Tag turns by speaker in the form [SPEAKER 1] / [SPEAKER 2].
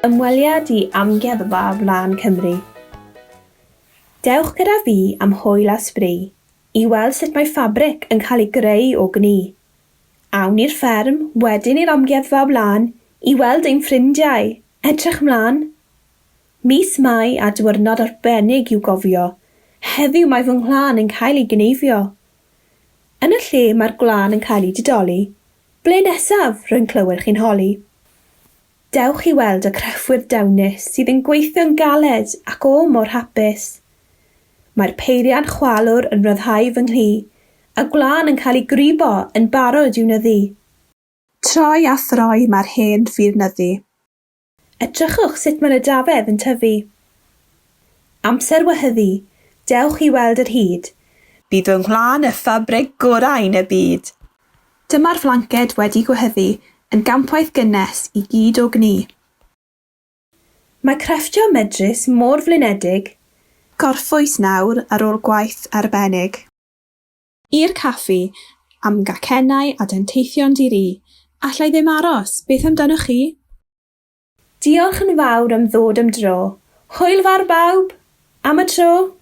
[SPEAKER 1] Ymweliad i Amgueddfa Wlân Cymru. Dewch gyda fi am hwyl a sbri, i weld sut mae ffabric yn cael ei greu o gni. Awn i'r fferm, wedyn i'r Amgueddfa Wlân, i weld ein ffrindiau, edrych mlaen. Mis Mai a diwrnod arbennig i'w gofio, heddiw mae fy nghlân yn cael ei gneifio. Yn y lle mae'r gwlân yn cael ei didoli, ble nesaf rwy'n clywed chi'n holi. Dewch i weld y crefftwyr dawnus sydd yn gweithio'n galed ac o mor hapus. Mae'r peiriant chwalwr yn ryddhau fy nghlŷ, a gwlân yn cael ei gribo yn barod i'w nyddu. Troi a throi mae'r hen ffyrnyddu. Edrychwch sut mae'r ydafedd yn tyfu. Amser wehyddu, dewch i weld yr hyd. Bydd fy nghlân y ffabrig gorau yn y byd. Dyma'r flanced wedi gwehyddu yn gampwaith gynnes i gyd o gni. Mae crefftio medrus mor flinedig, gorffwys nawr ar ôl gwaith arbennig. I'r caffi, am gacennau a denteithion diri, allai ddim aros, beth amdanoch chi? Diolch yn fawr am ddod am dro. Hwyl fawr bawb, am y tro!